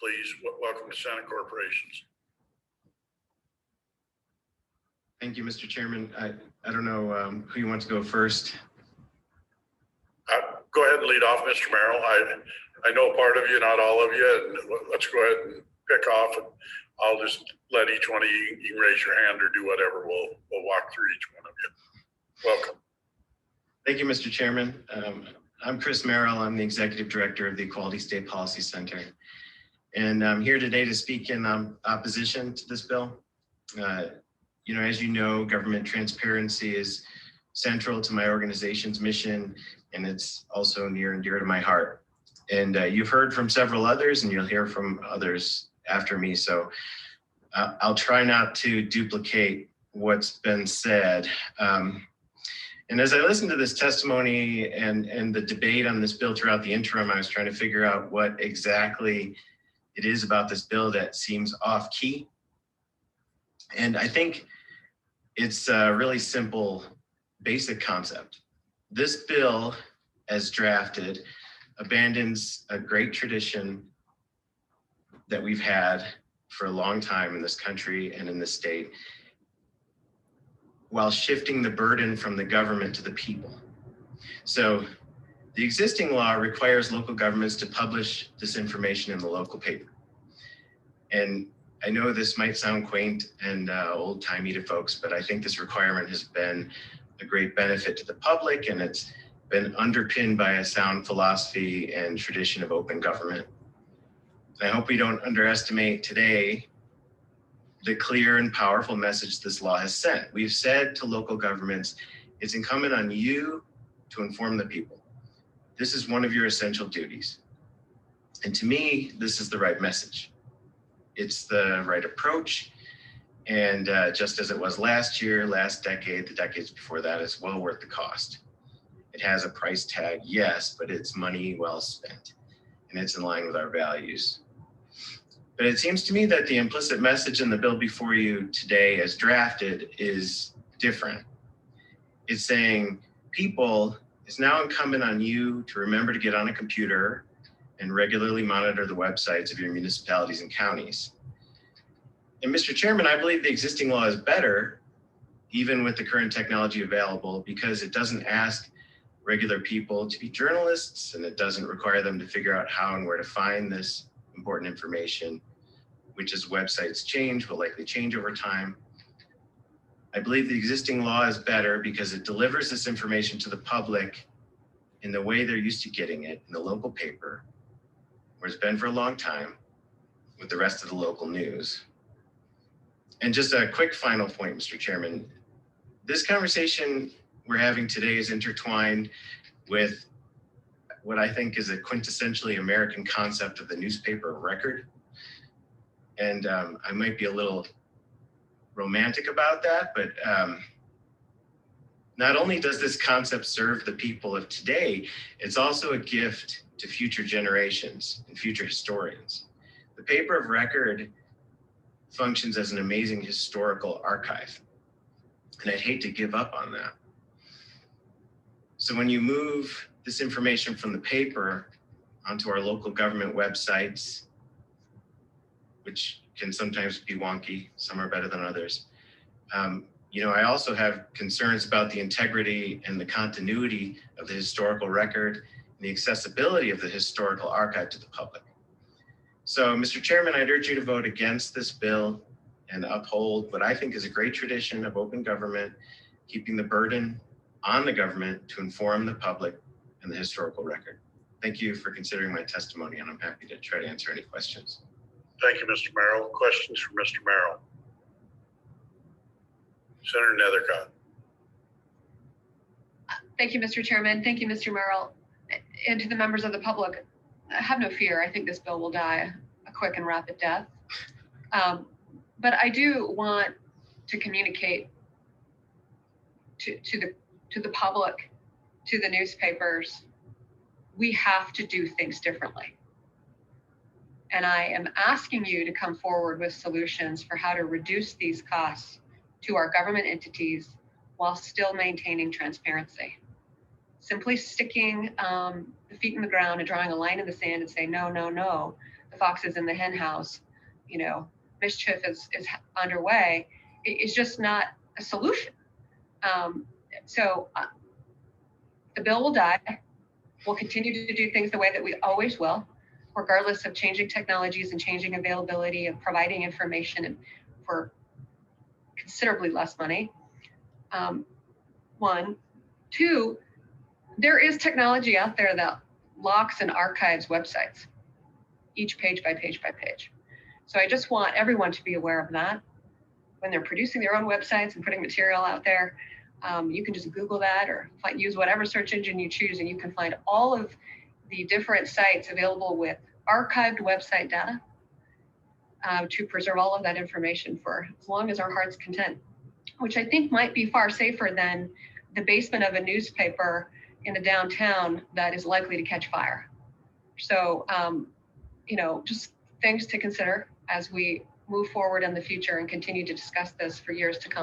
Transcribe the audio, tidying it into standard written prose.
please. Welcome to Senate Corporations. Thank you, Mr. Chairman. I don't know who you want to go first. Go ahead and lead off, Mr. Merrill. I know part of you, not all of you, and let's go ahead and pick off, and I'll just let each one of you, you can raise your hand or do whatever. We'll walk through each one of you. Welcome. Thank you, Mr. Chairman. I'm Chris Merrill. I'm the Executive Director of the Equality State Policy Center. And I'm here today to speak in opposition to this bill. As you know, government transparency is central to my organization's mission, and it's also near and dear to my heart. And you've heard from several others, and you'll hear from others after me. So I'll try not to duplicate what's been said. And as I listened to this testimony and the debate on this bill throughout the interim, I was trying to figure out what exactly it is about this bill that seems off key. And I think it's a really simple, basic concept. This bill, as drafted, abandons a great tradition that we've had for a long time in this country and in this state, while shifting the burden from the government to the people. So the existing law requires local governments to publish this information in the local paper. And I know this might sound quaint and old-timey to folks, but I think this requirement has been a great benefit to the public, and it's been underpinned by a sound philosophy and tradition of open government. I hope we don't underestimate today the clear and powerful message this law has sent. We've said to local governments, it's incumbent on you to inform the people. This is one of your essential duties. And to me, this is the right message. It's the right approach. And just as it was last year, last decade, the decades before that, it's well worth the cost. It has a price tag, yes, but it's money well spent. And it's in line with our values. But it seems to me that the implicit message in the bill before you today as drafted is different. It's saying, people, it's now incumbent on you to remember to get on a computer and regularly monitor the websites of your municipalities and counties. And Mr. Chairman, I believe the existing law is better, even with the current technology available, because it doesn't ask regular people to be journalists, and it doesn't require them to figure out how and where to find this important information, which as websites change, will likely change over time. I believe the existing law is better because it delivers this information to the public in the way they're used to getting it, in the local paper, where it's been for a long time, with the rest of the local news. And just a quick final point, Mr. Chairman, this conversation we're having today is intertwined with what I think is a quintessentially American concept of the newspaper record. And I might be a little romantic about that, but not only does this concept serve the people of today, it's also a gift to future generations and future historians. The paper of record functions as an amazing historical archive, and I'd hate to give up on that. So when you move this information from the paper onto our local government websites, which can sometimes be wonky, some are better than others. I also have concerns about the integrity and the continuity of the historical record and the accessibility of the historical archive to the public. So, Mr. Chairman, I'd urge you to vote against this bill and uphold what I think is a great tradition of open government, keeping the burden on the government to inform the public and the historical record. Thank you for considering my testimony, and I'm happy to try to answer any questions. Thank you, Mr. Merrill. Questions for Mr. Merrill? Senator Nethercott. Thank you, Mr. Chairman. Thank you, Mr. Merrill. And to the members of the public, have no fear. I think this bill will die a quick and rapid death. But I do want to communicate to the public, to the newspapers, we have to do things differently. And I am asking you to come forward with solutions for how to reduce these costs to our government entities while still maintaining transparency. Simply sticking the feet in the ground and drawing a line in the sand and saying, no, no, no, fox is in the hen house, you know, mischief is underway, it's just not a solution. So the bill will die. We'll continue to do things the way that we always will, regardless of changing technologies and changing availability of providing information and for considerably less money. One. Two, there is technology out there that locks and archives websites, each page by page by page. So I just want everyone to be aware of that. When they're producing their own websites and putting material out there, you can just Google that or use whatever search engine you choose, and you can find all of the different sites available with archived website data to preserve all of that information for as long as our heart's content, which I think might be far safer than the basement of a newspaper in a downtown that is likely to catch fire. So, you know, just things to consider as we move forward in the future and continue to discuss this for years to come.